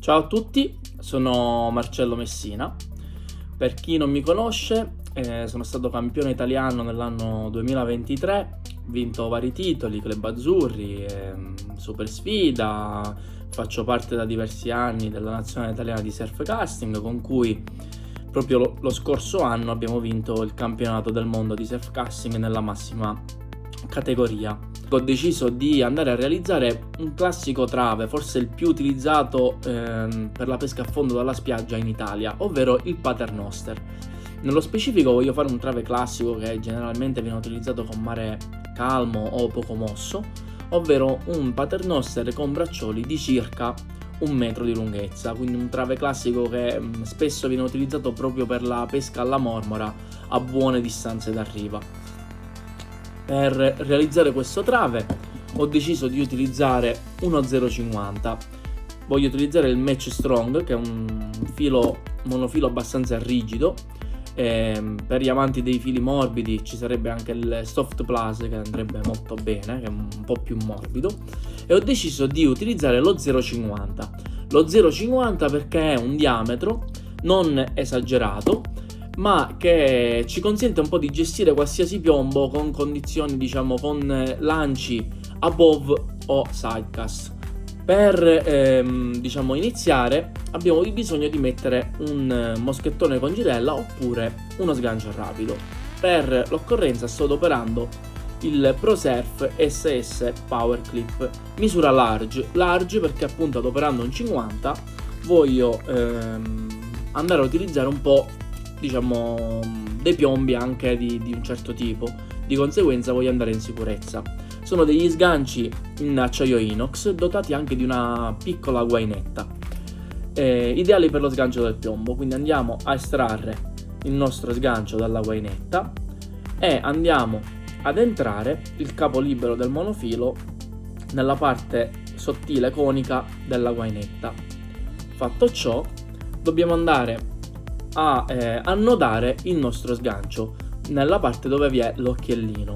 Ciao a tutti, sono Marcello Messina. Per chi non mi conosce, sono stato campione italiano nell'anno 2023, ho vinto vari titoli, Club Azzurri, Super Sfida, faccio parte da diversi anni della nazionale italiana di surf casting, con cui proprio lo scorso anno abbiamo vinto il campionato del mondo di surf casting nella massima categoria. Ho deciso di andare a realizzare un classico trave, forse il più utilizzato per la pesca a fondo dalla spiaggia in Italia, ovvero il paternoster. Nello specifico voglio fare un trave classico che generalmente viene utilizzato con mare calmo o poco mosso, ovvero un paternoster con braccioli di circa 1 metro di lunghezza, quindi un trave classico che spesso viene utilizzato proprio per la pesca alla mormora a buone distanze da riva. Per realizzare questo trave ho deciso di utilizzare uno 0,50. Voglio utilizzare il Match Strong, che è un monofilo abbastanza rigido. Per gli amanti dei fili morbidi ci sarebbe anche il Soft Plus, che andrebbe molto bene, che è un po' più morbido. E ho deciso di utilizzare lo 0,50. Lo 0,50 perché è un diametro non esagerato, ma che ci consente un po' di gestire qualsiasi piombo con condizioni, con lanci above o sidecast. Per iniziare abbiamo bisogno di mettere un moschettone con girella oppure uno sgancio rapido. Per l'occorrenza sto adoperando il ProSurf SS Power Clip, misura large perché appunto adoperando un 50 voglio andare a utilizzare un po' dei piombi anche di un certo tipo, di conseguenza voglio andare in sicurezza. Sono degli sganci in acciaio inox dotati anche di una piccola guainetta, ideali per lo sgancio del piombo. Quindi andiamo a estrarre il nostro sgancio dalla guainetta e andiamo ad entrare il capo libero del monofilo nella parte sottile conica della guainetta. Fatto ciò, dobbiamo andare a annodare il nostro sgancio nella parte dove vi è l'occhiellino.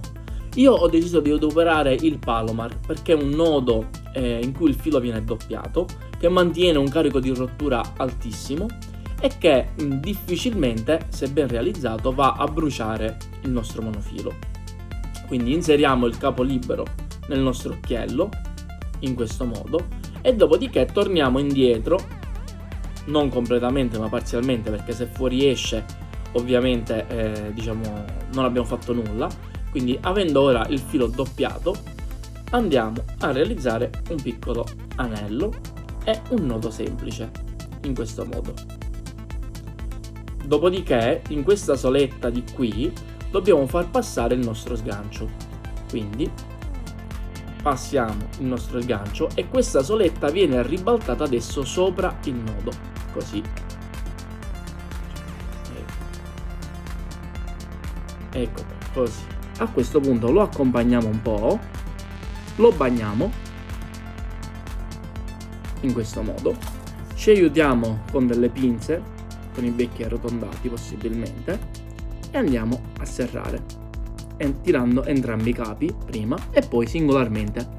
Io ho deciso di adoperare il Palomar perché è un nodo in cui il filo viene doppiato, che mantiene un carico di rottura altissimo e che difficilmente, se ben realizzato, va a bruciare il nostro monofilo. Quindi inseriamo il capo libero nel nostro occhiello in questo modo e dopodiché torniamo indietro, non completamente ma parzialmente, perché se fuoriesce ovviamente non abbiamo fatto nulla. Quindi avendo ora il filo doppiato andiamo a realizzare un piccolo anello e un nodo semplice in questo modo. Dopodiché in questa soletta di qui dobbiamo far passare il nostro sgancio, quindi passiamo il nostro sgancio e questa soletta viene ribaltata adesso sopra il nodo, così. Ecco, così. A questo punto lo accompagniamo un po', lo bagniamo in questo modo, ci aiutiamo con delle pinze, con i becchi arrotondati possibilmente, e andiamo a serrare, tirando entrambi i capi prima e poi singolarmente.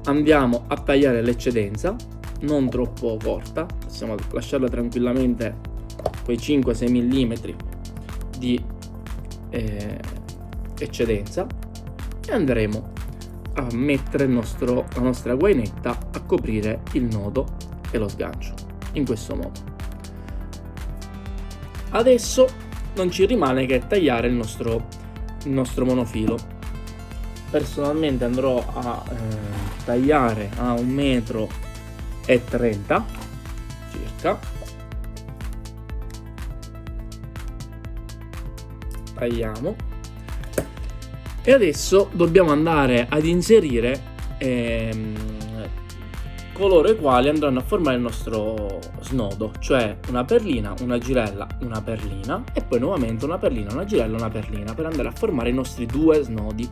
Andiamo a tagliare l'eccedenza, non troppo corta, possiamo lasciarla tranquillamente quei 5-6 mm di eccedenza, e andremo a mettere la nostra guainetta a coprire il nodo e lo sgancio in questo modo. Adesso non ci rimane che tagliare il nostro monofilo. Personalmente andrò a tagliare a 1,30 m circa. Tagliamo. E adesso dobbiamo andare ad inserire coloro i quali andranno a formare il nostro snodo, cioè una perlina, una girella, una perlina e poi nuovamente una perlina, una girella, una perlina, per andare a formare i nostri 2 snodi.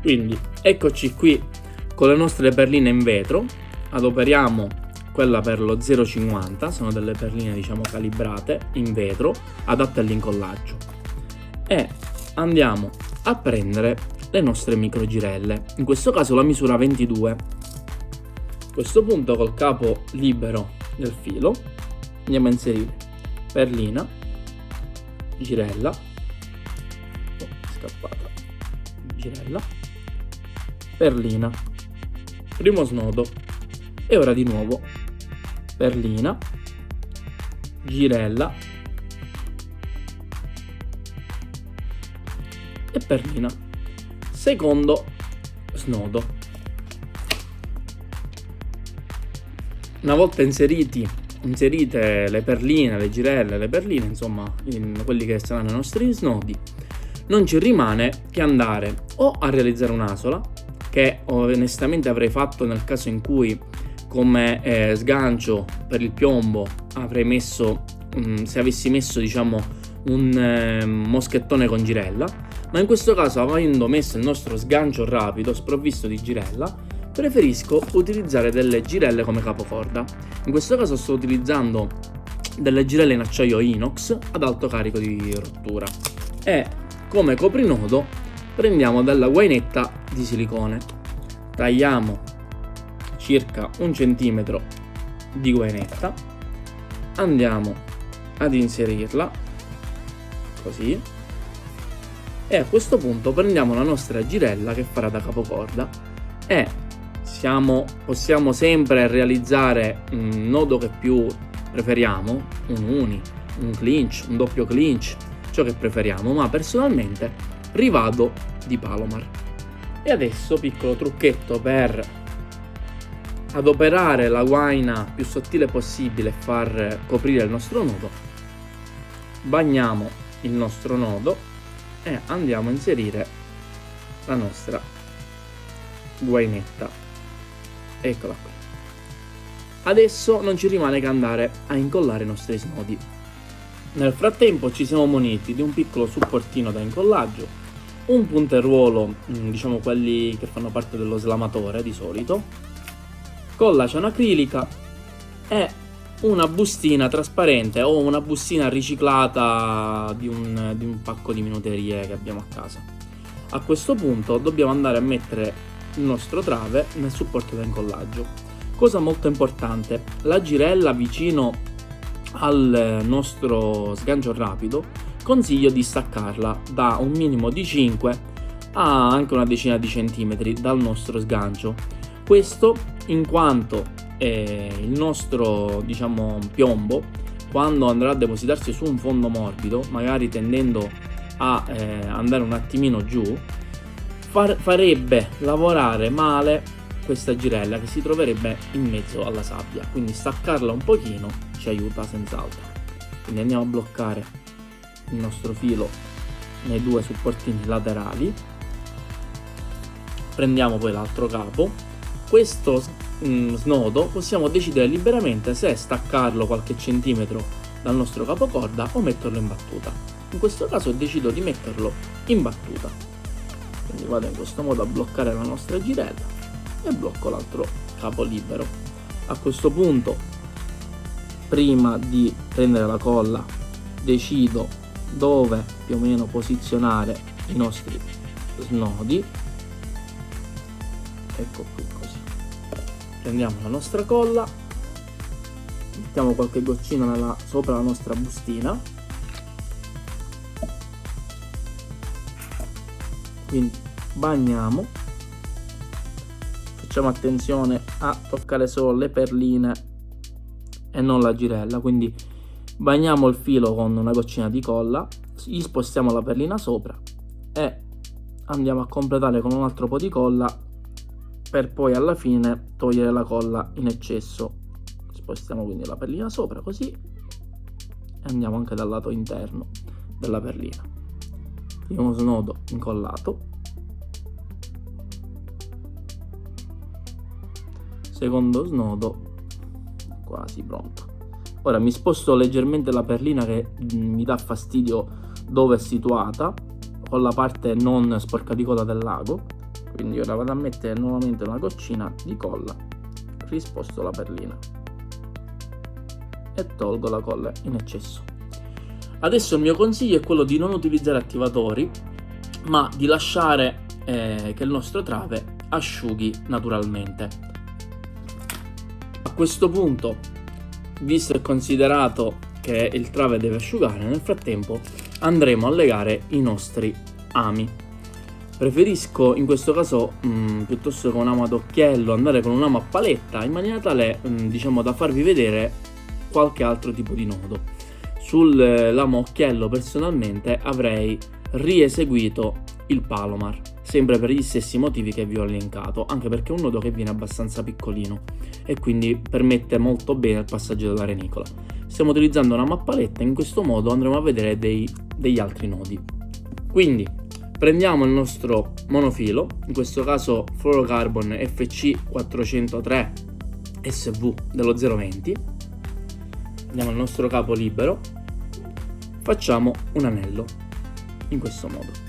Quindi eccoci qui con le nostre perline in vetro, adoperiamo quella per lo 0,50, sono delle perline calibrate in vetro adatte all'incollaggio, e andiamo a prendere le nostre microgirelle, in questo caso la misura 22, questo punto col capo libero del filo andiamo a inserire perlina, girella, scappata, girella, perlina, primo snodo e ora di nuovo perlina, girella e perlina, secondo snodo. Una volta inserite le perline, le girelle, le perline, insomma quelli che saranno i nostri snodi, non ci rimane che andare o a realizzare un'asola, che onestamente avrei fatto nel caso in cui come sgancio per il piombo avrei messo, se avessi messo diciamo un moschettone con girella, ma in questo caso, avendo messo il nostro sgancio rapido sprovvisto di girella, preferisco utilizzare delle girelle come capocorda. In questo caso sto utilizzando delle girelle in acciaio inox ad alto carico di rottura e come coprinodo prendiamo della guainetta di silicone, tagliamo circa 1 centimetro di guainetta, andiamo ad inserirla così e a questo punto prendiamo la nostra girella che farà da capocorda e possiamo sempre realizzare un nodo che più preferiamo, un uni, un clinch, un doppio clinch, ciò che preferiamo, ma personalmente rivado di Palomar. E adesso piccolo trucchetto per adoperare la guaina più sottile possibile e far coprire il nostro nodo. Bagniamo il nostro nodo e andiamo a inserire la nostra guainetta. Eccola qui. Adesso non ci rimane che andare a incollare i nostri snodi. Nel frattempo ci siamo muniti di un piccolo supportino da incollaggio, un punteruolo, diciamo quelli che fanno parte dello slamatore di solito, colla cianoacrilica e una bustina trasparente o una bustina riciclata di un pacco di minuterie che abbiamo a casa. A questo punto dobbiamo andare a mettere il nostro trave nel supporto da incollaggio. Cosa molto importante, la girella vicino al nostro sgancio rapido consiglio di staccarla da un minimo di 5 a anche una decina di centimetri dal nostro sgancio. Questo in quanto il nostro diciamo piombo, quando andrà a depositarsi su un fondo morbido, magari tendendo a andare un attimino giù, farebbe lavorare male questa girella che si troverebbe in mezzo alla sabbia, quindi staccarla un pochino ci aiuta senz'altro. Quindi andiamo a bloccare il nostro filo nei due supportini laterali, prendiamo poi l'altro capo. Questo snodo possiamo decidere liberamente se staccarlo qualche centimetro dal nostro capocorda o metterlo in battuta. In questo caso decido di metterlo in battuta. Quindi vado in questo modo a bloccare la nostra girella e blocco l'altro capo libero. A questo punto, prima di prendere la colla, decido dove più o meno posizionare i nostri snodi. Ecco qui così. Prendiamo la nostra colla, mettiamo qualche goccina sopra la nostra bustina. Quindi bagniamo, facciamo attenzione a toccare solo le perline e non la girella, quindi bagniamo il filo con una goccina di colla, gli spostiamo la perlina sopra e andiamo a completare con un altro po' di colla per poi alla fine togliere la colla in eccesso. Spostiamo quindi la perlina sopra così e andiamo anche dal lato interno della perlina. Primo snodo incollato, secondo snodo quasi pronto. Ora mi sposto leggermente la perlina che mi dà fastidio dove è situata, con la parte non sporca di colla del lago, quindi ora vado a mettere nuovamente una goccina di colla, risposto la perlina e tolgo la colla in eccesso. Adesso il mio consiglio è quello di non utilizzare attivatori, ma di lasciare che il nostro trave asciughi naturalmente. questo punto, visto e considerato che il trave deve asciugare, nel frattempo andremo a legare i nostri ami. Preferisco in questo caso piuttosto che un amo ad occhiello andare con un amo a paletta, in maniera tale diciamo da farvi vedere qualche altro tipo di nodo. Sul lamo occhiello personalmente avrei rieseguito il Palomar, sempre per gli stessi motivi che vi ho elencato, anche perché è un nodo che viene abbastanza piccolino e quindi permette molto bene il passaggio della renicola. Stiamo utilizzando una mappaletta, in questo modo andremo a vedere degli altri nodi. Quindi prendiamo il nostro monofilo, in questo caso Fluorocarbon FC403 SV dello 020, andiamo al nostro capo libero, facciamo un anello in questo modo.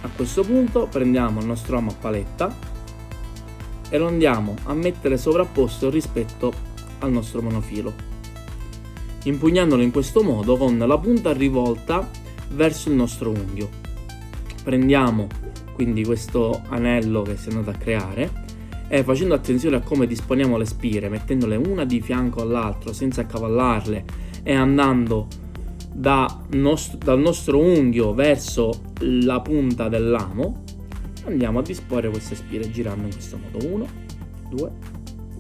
A questo punto prendiamo il nostro amo a paletta e lo andiamo a mettere sovrapposto rispetto al nostro monofilo, impugnandolo in questo modo con la punta rivolta verso il nostro unghio. Prendiamo quindi questo anello che si è andato a creare e, facendo attenzione a come disponiamo le spire, mettendole una di fianco all'altro senza accavallarle e andando dal nostro unghio verso la punta del lamo, andiamo a disporre queste spire girando in questo modo: 1, 2,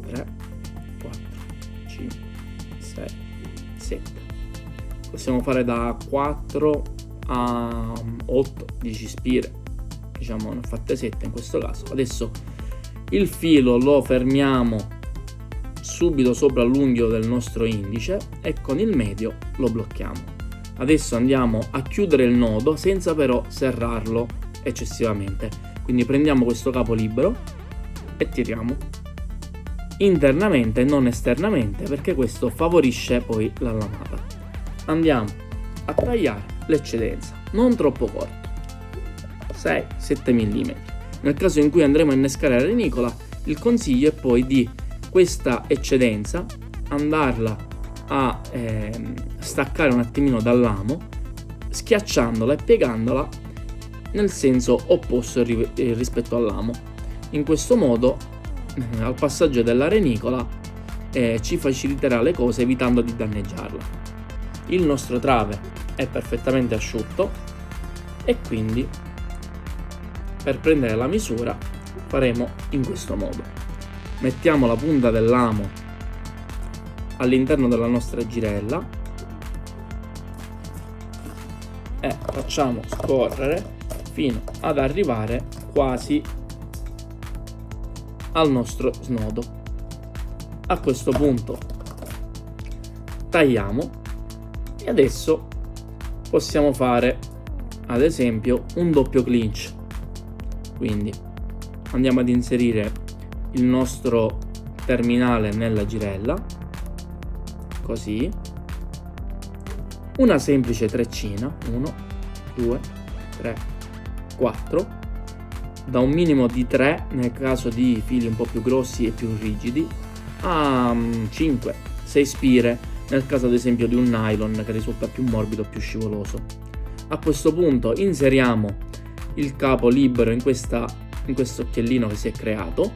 3, 4, 5, 6, 7. Possiamo fare da 4 a 8, 10 spire, diciamo ne ho fatte 7 in questo caso. Adesso il filo lo fermiamo subito sopra l'unghio del nostro indice e con il medio lo blocchiamo. Adesso andiamo a chiudere il nodo senza però serrarlo eccessivamente, quindi prendiamo questo capo libero e tiriamo internamente e non esternamente, perché questo favorisce poi la lamata. Andiamo a tagliare l'eccedenza, non troppo corto, 6-7 mm. Nel caso in cui andremo a innescare la renicola, il consiglio è poi di questa eccedenza andarla a staccare un attimino dal lamo, schiacciandola e piegandola nel senso opposto rispetto al lamo. In questo modo al passaggio della renicola ci faciliterà le cose, evitando di danneggiarla. Il nostro trave è perfettamente asciutto e quindi per prendere la misura faremo in questo modo: mettiamo la punta del lamo all'interno della nostra girella e facciamo scorrere fino ad arrivare quasi al nostro snodo. A questo punto tagliamo e adesso possiamo fare ad esempio un doppio clinch. Quindi andiamo ad inserire il nostro terminale nella girella, così, una semplice treccina, 1, 2, 3, 4, da un minimo di 3 nel caso di fili un po' più grossi e più rigidi, a 5, 6 spire nel caso ad esempio di un nylon che risulta più morbido, più scivoloso. A questo punto inseriamo il capo libero in questo occhiellino che si è creato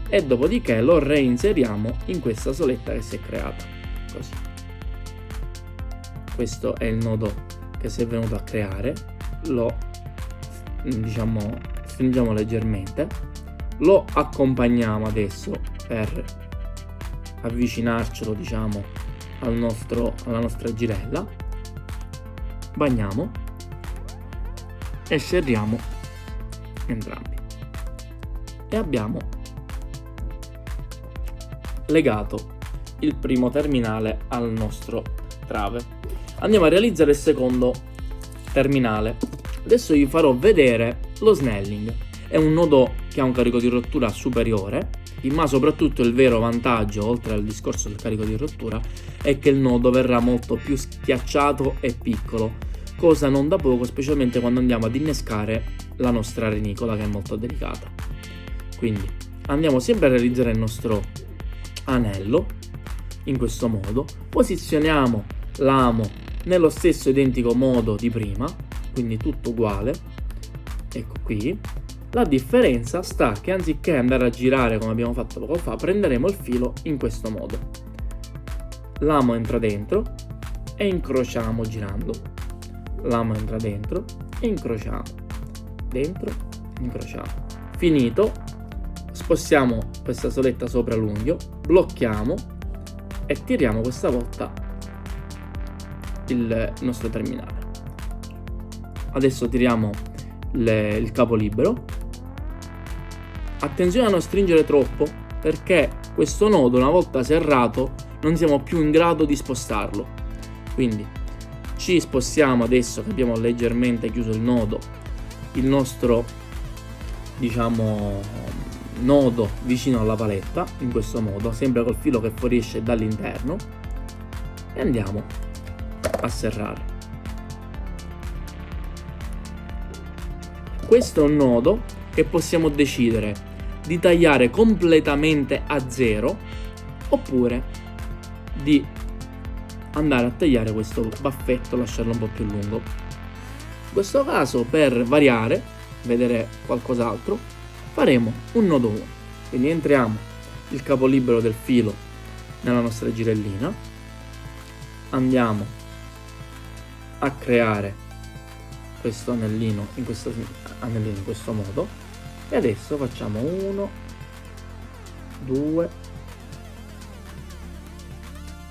e dopodiché lo reinseriamo in questa soletta che si è creata, così. Questo è il nodo che si è venuto a creare, lo stringiamo leggermente, lo accompagniamo adesso per avvicinarcelo alla nostra girella, bagniamo e serriamo entrambi e abbiamo legato il primo terminale al nostro trave. Andiamo a realizzare il secondo terminale. Adesso vi farò vedere lo snelling. È un nodo che ha un carico di rottura superiore, ma soprattutto il vero vantaggio, oltre al discorso del carico di rottura, è che il nodo verrà molto più schiacciato e piccolo, cosa non da poco, specialmente quando andiamo ad innescare la nostra renicola, che è molto delicata. Quindi andiamo sempre a realizzare il nostro anello in questo modo, posizioniamo l'amo nello stesso identico modo di prima, quindi tutto uguale, ecco qui, La differenza sta che anziché andare a girare come abbiamo fatto poco fa, prenderemo il filo in questo modo. L'amo entra dentro e incrociamo girando. L'amo entra dentro e incrociamo. Dentro, incrociamo. Finito, spostiamo questa soletta sopra l'unghio, blocchiamo e tiriamo questa volta il nostro terminale. Adesso tiriamo il capo libero. Attenzione a non stringere troppo, perché questo nodo, una volta serrato, non siamo più in grado di spostarlo. Quindi ci spostiamo adesso che abbiamo leggermente chiuso il nodo, il nostro, diciamo, nodo vicino alla paletta, in questo modo, sempre col filo che fuoriesce dall'interno, e andiamo a serrare. Questo è un nodo che possiamo decidere di tagliare completamente a zero oppure di andare a tagliare questo baffetto, lasciarlo un po' più lungo. In questo caso, per variare, vedere qualcos'altro, faremo un nodo 1. Quindi entriamo il capo libero del filo nella nostra girellina, andiamo a creare questo anellino in questo modo, e adesso facciamo 1, 2,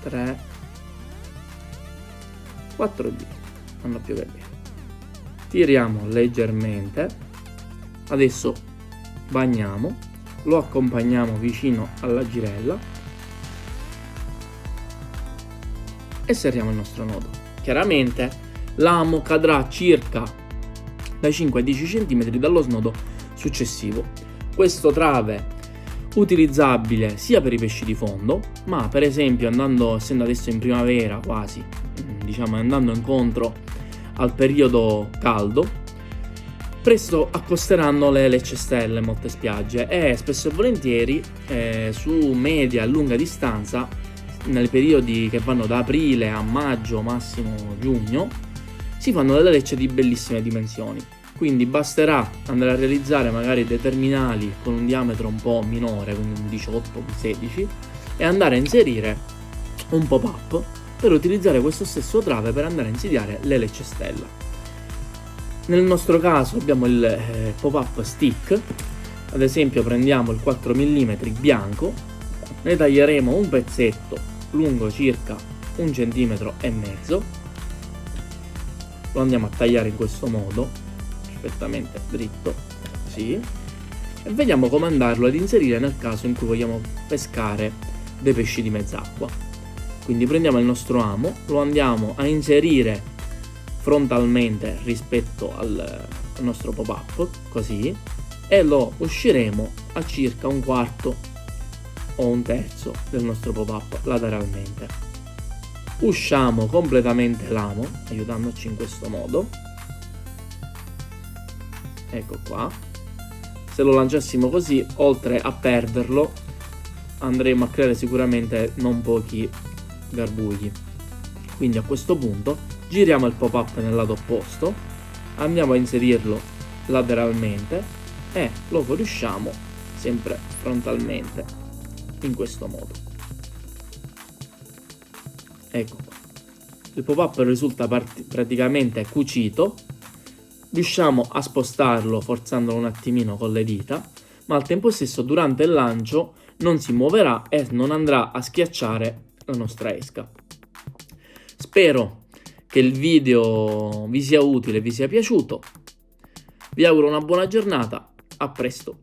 3, 4 giri, non ho più che dire. Tiriamo leggermente, adesso bagniamo, lo accompagniamo vicino alla girella e serriamo il nostro nodo. Chiaramente l'amo cadrà circa dai 5 ai 10 cm dallo snodo successivo. Questo trave utilizzabile sia per i pesci di fondo, ma per esempio essendo adesso in primavera quasi, diciamo andando incontro al periodo caldo, presto accosteranno le cestelle molte spiagge, e spesso e volentieri su media e lunga distanza, nei periodi che vanno da aprile a maggio, massimo giugno, si fanno delle lecce di bellissime dimensioni. Quindi basterà andare a realizzare magari dei terminali con un diametro un po' minore, quindi un 18, un 16, e andare a inserire un pop-up per utilizzare questo stesso trave per andare a insediare le leccestella. Nel nostro caso abbiamo il pop-up stick. Ad esempio prendiamo il 4 mm bianco, ne taglieremo un pezzetto lungo circa 1,5 cm, lo andiamo a tagliare in questo modo, perfettamente dritto, così, e vediamo come andarlo ad inserire nel caso in cui vogliamo pescare dei pesci di mezz'acqua. Quindi prendiamo il nostro amo, lo andiamo a inserire frontalmente rispetto al nostro pop-up, così, e lo usciremo a circa 1/4 o 1/3 del nostro pop-up lateralmente. Usciamo completamente l'amo, aiutandoci in questo modo. Ecco qua. Se lo lanciassimo così, oltre a perderlo, andremo a creare sicuramente non pochi garbugli. Quindi a questo punto giriamo il pop-up nel lato opposto, andiamo a inserirlo lateralmente e lo fuoriusciamo sempre frontalmente in questo modo. Ecco qua. Il pop-up risulta praticamente cucito. Riusciamo a spostarlo forzandolo un attimino con le dita, ma al tempo stesso durante il lancio non si muoverà e non andrà a schiacciare la nostra esca. Spero che il video vi sia utile e vi sia piaciuto. Vi auguro una buona giornata, a presto.